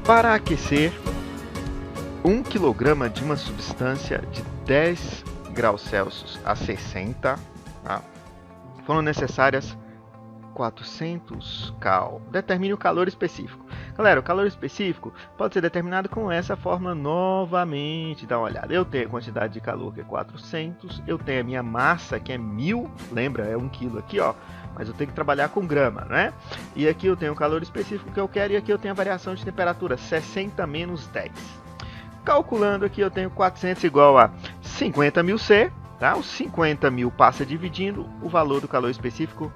Para aquecer 1 kg de uma substância de 10 graus Celsius a 60, tá? Foram necessárias 400 cal. Determine o calor específico. Galera, o calor específico pode ser determinado com essa fórmula novamente. Dá uma olhada. Eu tenho a quantidade de calor que é 400. Eu tenho a minha massa que é 1000. Lembra, é 1 kg aqui, ó. Mas eu tenho que trabalhar com grama, né? E aqui eu tenho o calor específico que eu quero. E aqui eu tenho a variação de temperatura 60 menos 10. Calculando aqui eu tenho 400 igual a 50.000 C. Tá? Os 50.000 passa dividindo. O valor do calor específico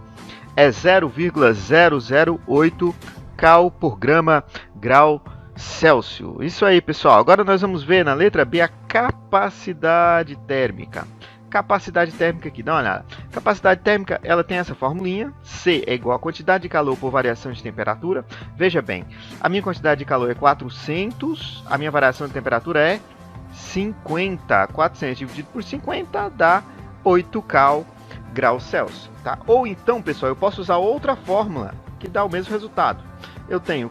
é 0,008 cal por grama grau Celsius. Isso aí, pessoal. Agora nós vamos ver na letra B a capacidade térmica. Capacidade térmica aqui, dá uma olhada. Capacidade térmica, ela tem essa formulinha. C é igual a quantidade de calor por variação de temperatura. Veja bem, a minha quantidade de calor é 400. A minha variação de temperatura é 50. 400 dividido por 50 dá 8 cal graus Celsius, tá? Ou então, pessoal, eu posso usar outra fórmula que dá o mesmo resultado. Eu tenho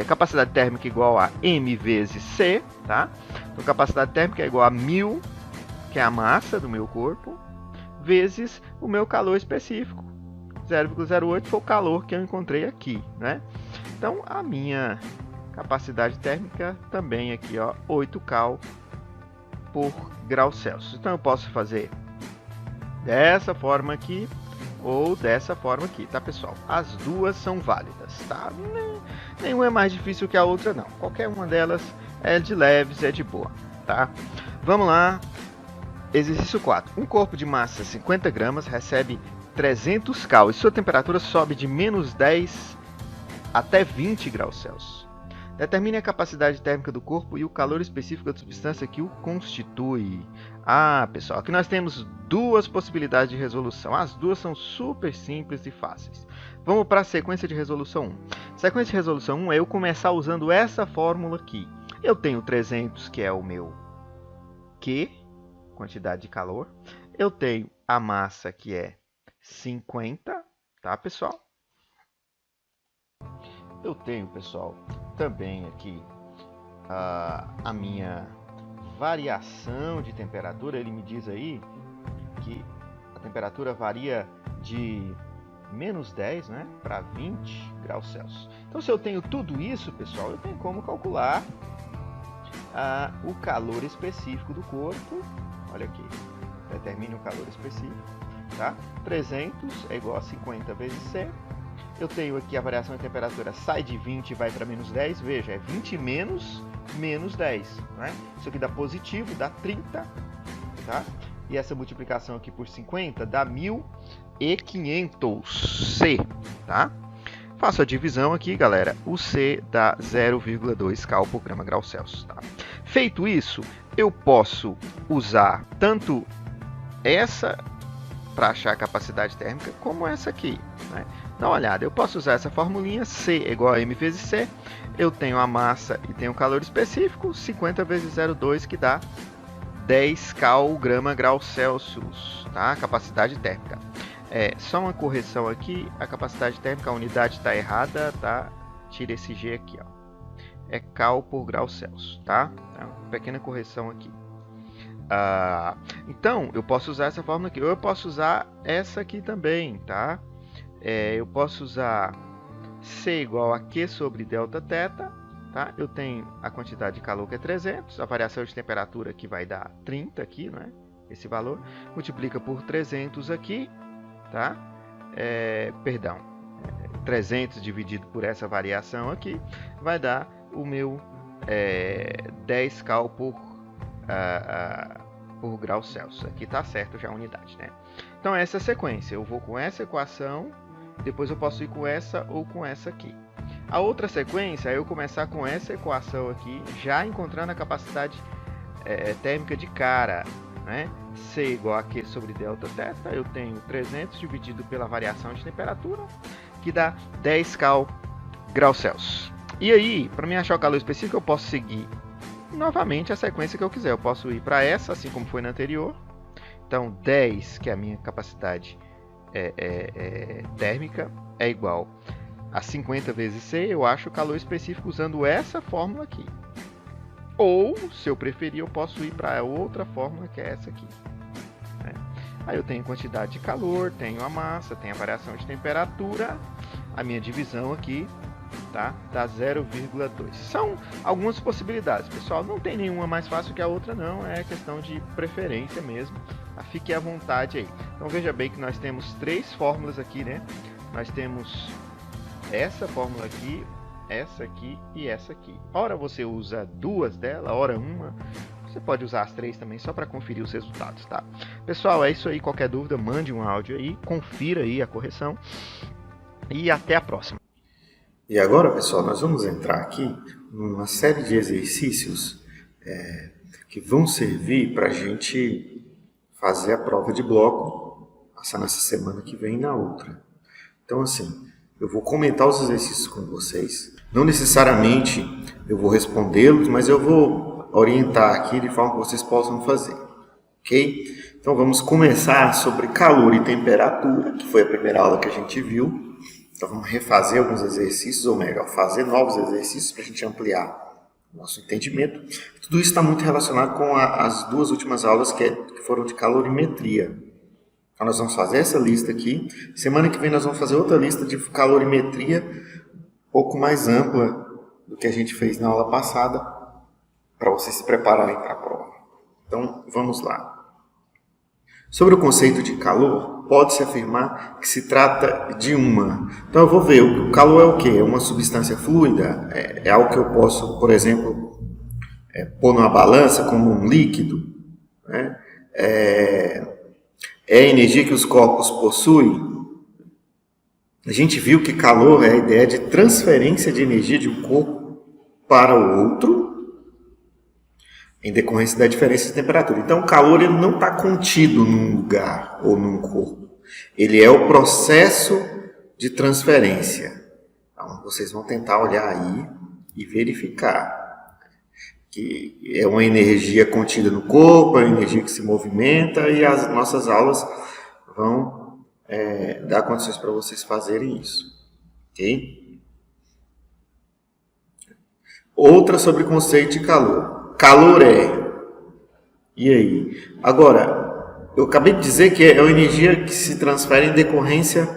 capacidade térmica igual a M vezes C, tá? Então, capacidade térmica é igual a 1000, que é a massa do meu corpo, vezes o meu calor específico. 0,08 foi o calor que eu encontrei aqui, né? Então, a minha capacidade térmica também aqui, ó, 8 cal por grau Celsius. Então, eu posso fazer dessa forma aqui ou dessa forma aqui, tá, pessoal? As duas são válidas, tá? Nenhuma é mais difícil que a outra, não. Qualquer uma delas é de leves, é de boa, tá? Vamos lá. Exercício 4. Um corpo de massa 50 gramas recebe 300 cal e sua temperatura sobe de menos 10 até 20 graus Celsius. Determine a capacidade térmica do corpo e o calor específico da substância que o constitui. Ah, pessoal, aqui nós temos duas possibilidades de resolução. As duas são super simples e fáceis. Vamos para a sequência de resolução 1. Sequência de resolução 1 é eu começar usando essa fórmula aqui. Eu tenho 300, que é o meu Q, quantidade de calor. Eu tenho a massa, que é 50, tá, pessoal? Eu tenho, pessoal, também aqui a minha variação de temperatura. Ele me diz aí que a temperatura varia de menos 10, né, para 20 graus Celsius. Então, se eu tenho tudo isso, pessoal, eu tenho como calcular o calor específico do corpo. Olha aqui, determine o calor específico, tá? 300 é igual a 50 vezes C. Eu tenho aqui a variação de temperatura, sai de 20 e vai para menos 10. Veja, é 20 menos 10. Né? Isso aqui dá positivo, dá 30. Tá? E essa multiplicação aqui por 50 dá 1.500 C. Tá? Faço a divisão aqui, galera. O C dá 0,2 cal por grama grau Celsius. Tá? Feito isso, eu posso usar tanto essa para achar a capacidade térmica, como essa aqui. Né? Dá uma olhada, eu posso usar essa formulinha, C é igual a M vezes C. Eu tenho a massa e tenho o calor específico, 50 vezes 0,2, que dá 10 cal grama grau Celsius, tá? Capacidade térmica. Só uma correção aqui, a capacidade térmica, a unidade está errada, tá? Tira esse G aqui, ó. É cal por grau Celsius, tá? Uma pequena correção aqui. Então, eu posso usar essa fórmula aqui, ou eu posso usar essa aqui também, tá? Eu posso usar C igual a Q sobre delta θ, tá? Eu tenho a quantidade de calor que é 300, a variação de temperatura que vai dar 30 aqui, né? Esse valor, multiplica por 300 aqui, tá? 300 dividido por essa variação aqui, vai dar o meu 10 cal por grau Celsius. Aqui está certo já a unidade, né? Então, essa é a sequência. Eu vou com essa equação, depois eu posso ir com essa ou com essa aqui. A outra sequência é eu começar com essa equação aqui, já encontrando a capacidade térmica de cara, né? C igual a Q sobre delta θ. Eu tenho 300 dividido pela variação de temperatura, que dá 10 cal graus Celsius. E aí, para mim achar o calor específico, eu posso seguir novamente a sequência que eu quiser. Eu posso ir para essa, assim como foi na anterior. Então, 10, que é a minha capacidade térmica, é igual a 50 vezes C, eu acho o calor específico usando essa fórmula aqui. Ou, se eu preferir, eu posso ir para outra fórmula, que é essa aqui. Aí eu tenho quantidade de calor, tenho a massa, tenho a variação de temperatura, a minha divisão aqui, tá? Dá 0,2. São algumas possibilidades, pessoal. Não tem nenhuma mais fácil que a outra, não. É questão de preferência mesmo. Fique à vontade aí. Então veja bem que nós temos 3 fórmulas aqui, né? Nós temos essa fórmula aqui, essa aqui e essa aqui. Ora você usa 2 delas, ora uma. Você pode usar as 3 também, só para conferir os resultados, tá? Pessoal, é isso aí. Qualquer dúvida, mande um áudio aí, confira aí a correção. E até a próxima. E agora, pessoal, nós vamos entrar aqui numa série de exercícios que vão servir para a gente fazer a prova de bloco, passar nessa semana que vem e na outra. Então, assim, eu vou comentar os exercícios com vocês. Não necessariamente eu vou respondê-los, mas eu vou orientar aqui de forma que vocês possam fazer, ok? Então vamos começar sobre calor e temperatura, que foi a primeira aula que a gente viu. Então vamos refazer alguns exercícios, ou melhor, fazer novos exercícios para a gente ampliar o nosso entendimento. Tudo isso está muito relacionado com as 2 últimas aulas que foram de calorimetria. Então nós vamos fazer essa lista aqui. Semana que vem nós vamos fazer outra lista de calorimetria, um pouco mais ampla do que a gente fez na aula passada, para vocês se prepararem para a prova. Então, vamos lá. Sobre o conceito de calor, pode-se afirmar que se trata de uma. Então, eu vou ver, o calor é o quê? É uma substância fluida? É algo que eu posso, por exemplo, pôr numa balança como um líquido? Né? É a energia que os corpos possuem? A gente viu que calor é a ideia de transferência de energia de um corpo para o outro, em decorrência da diferença de temperatura. Então, o calor ele não está contido num lugar ou num corpo. Ele é o processo de transferência. Então, vocês vão tentar olhar aí e verificar que é uma energia contida no corpo, é uma energia que se movimenta, e as nossas aulas vão dar condições para vocês fazerem isso. Ok? Outra sobre o conceito de calor. Calor é. E aí? Agora, eu acabei de dizer que é uma energia que se transfere em decorrência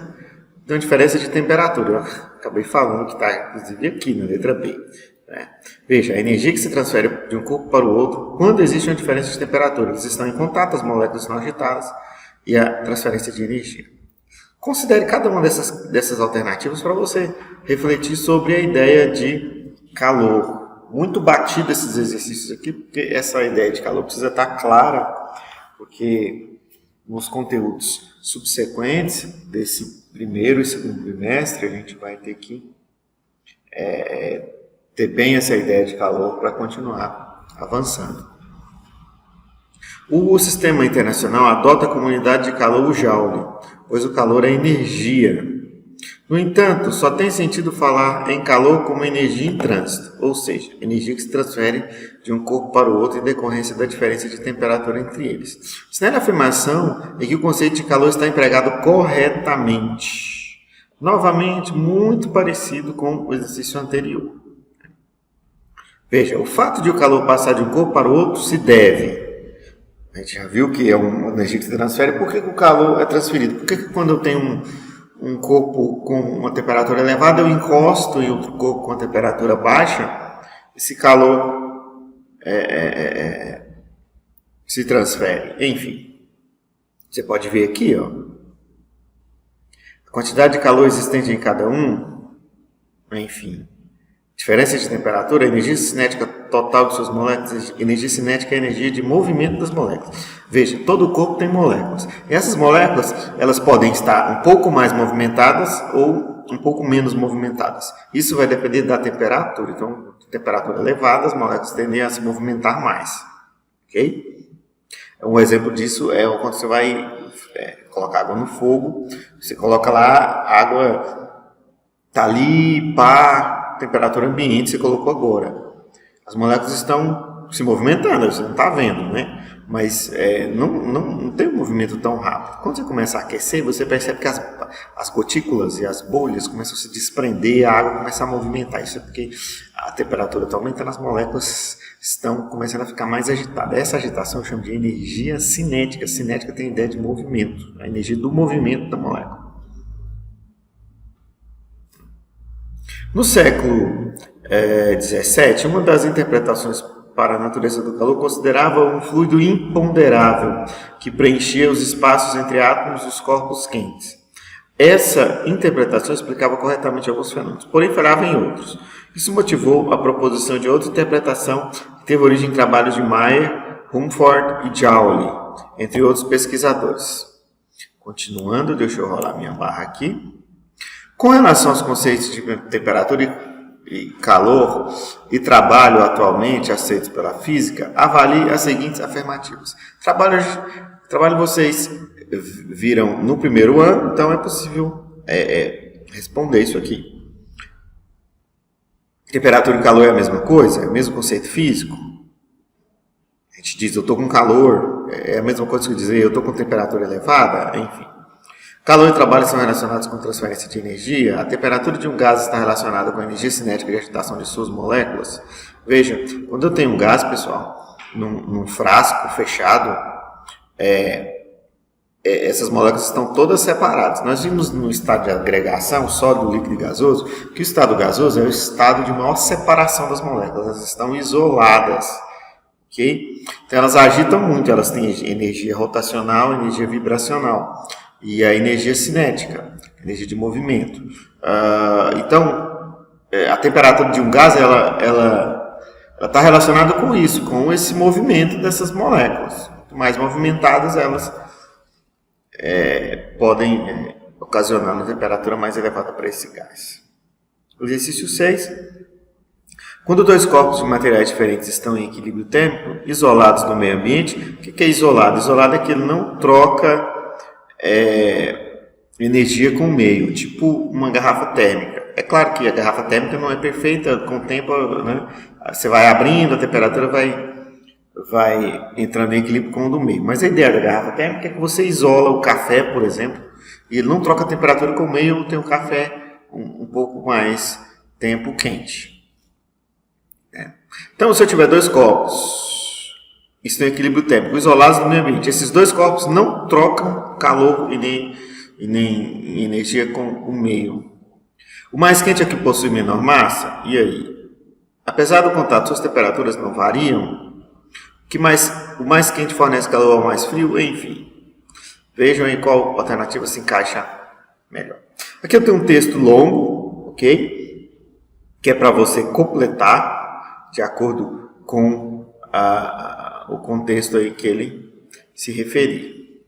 de uma diferença de temperatura. Eu acabei falando que está, inclusive, aqui na letra B. Né? Veja, a energia que se transfere de um corpo para o outro quando existe uma diferença de temperatura. Eles estão em contato, as moléculas estão agitadas e a transferência de energia. Considere cada uma dessas alternativas para você refletir sobre a ideia de calor. Muito batido esses exercícios aqui, porque essa ideia de calor precisa estar clara, porque nos conteúdos subsequentes desse primeiro e segundo trimestre, a gente vai ter que ter bem essa ideia de calor para continuar avançando. O sistema internacional adota a comunidade de calor, o Joule, pois o calor é energia. No entanto, só tem sentido falar em calor como energia em trânsito, ou seja, energia que se transfere de um corpo para o outro em decorrência da diferença de temperatura entre eles. O sinal de afirmação é que o conceito de calor está empregado corretamente. Novamente, muito parecido com o exercício anterior. Veja, o fato de o calor passar de um corpo para o outro se deve. A gente já viu que é uma energia que se transfere. Por que o calor é transferido? Por que quando eu tenho um corpo com uma temperatura elevada, eu encosto em outro corpo com uma temperatura baixa, esse calor se transfere. Enfim, você pode ver aqui, ó, a quantidade de calor existente em cada um, enfim, diferença de temperatura, energia cinética total de suas moléculas, energia cinética é a energia de movimento das moléculas. Veja, todo o corpo tem moléculas. E essas moléculas, elas podem estar um pouco mais movimentadas ou um pouco menos movimentadas. Isso vai depender da temperatura. Então, temperatura elevada, as moléculas tendem a se movimentar mais. Ok? Um exemplo disso é quando você vai colocar água no fogo. Você coloca lá, a água está ali, temperatura ambiente, você colocou agora. As moléculas estão se movimentando, você não está vendo, né? Mas não tem um movimento tão rápido. Quando você começa a aquecer, você percebe que as gotículas e as bolhas começam a se desprender, a água começa a movimentar. Isso é porque a temperatura está aumentando, as moléculas estão começando a ficar mais agitadas. Essa agitação eu chamo de energia cinética. Cinética tem a ideia de movimento, a energia do movimento da molécula. No século XVII, uma das interpretações para a natureza do calor considerava um fluido imponderável que preenchia os espaços entre átomos dos corpos quentes. Essa interpretação explicava corretamente alguns fenômenos, porém falhava em outros. Isso motivou a proposição de outra interpretação que teve origem em trabalhos de Mayer, Rumford e Joule, entre outros pesquisadores. Continuando, deixa eu rolar minha barra aqui. Com relação aos conceitos de temperatura e calor e trabalho atualmente aceitos pela física, avalie as seguintes afirmativas. Trabalho vocês viram no primeiro ano, então é possível responder isso aqui. Temperatura e calor é a mesma coisa? É o mesmo conceito físico? A gente diz, eu estou com calor, é a mesma coisa que dizer, eu estou com temperatura elevada? Enfim. Calor e trabalho são relacionados com transferência de energia. A temperatura de um gás está relacionada com a energia cinética de agitação de suas moléculas. Veja, quando eu tenho um gás, pessoal, num frasco fechado, essas moléculas estão todas separadas. Nós vimos no estado de agregação, sólido, líquido e gasoso, que o estado gasoso é o estado de maior separação das moléculas. Elas estão isoladas. Okay? Então elas agitam muito, elas têm energia rotacional, energia vibracional. E a energia cinética, energia de movimento. Então, a temperatura de um gás, ela está relacionada com isso, com esse movimento dessas moléculas. Quanto mais movimentadas, elas podem ocasionar uma temperatura mais elevada para esse gás. Exercício 6. Quando dois corpos de materiais diferentes estão em equilíbrio térmico, isolados do meio ambiente, o que é isolado? Isolado é que ele não troca energia com o meio, tipo uma garrafa térmica. É claro que a garrafa térmica não é perfeita, com o tempo, né, você vai abrindo, a temperatura vai entrando em equilíbrio com o do meio. Mas a ideia da garrafa térmica é que você isola o café, por exemplo, e ele não troca a temperatura com o meio, tem o café um pouco mais tempo quente. Então, se eu tiver dois corpos estão em equilíbrio térmico, isolados do meio ambiente. Esses dois corpos não trocam calor e nem energia com o meio. O mais quente é o que possui menor massa. E aí? Apesar do contato, suas temperaturas não variam. O mais quente fornece calor ao mais frio. Enfim. Vejam aí qual alternativa se encaixa melhor. Aqui eu tenho um texto longo, ok? Que é para você completar de acordo com o contexto aí que ele se referir.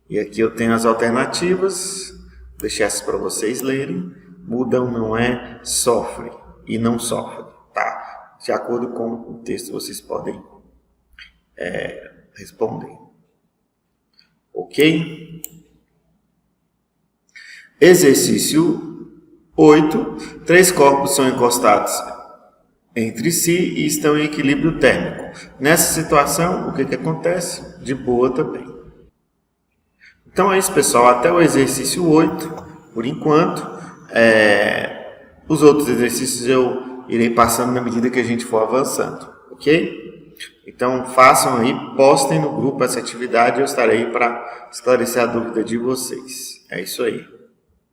E aqui eu tenho as alternativas, deixei essas para vocês lerem. Mudam não é sofre e não sofre, tá? De acordo com o texto vocês podem responder. Ok? Exercício 8. 3 corpos são encostados entre si e estão em equilíbrio térmico. Nessa situação, o que acontece? De boa também. Então é isso, pessoal. Até o exercício 8, por enquanto. Os outros exercícios eu irei passando na medida que a gente for avançando. Ok? Então façam aí, postem no grupo essa atividade. Eu estarei para esclarecer a dúvida de vocês. É isso aí.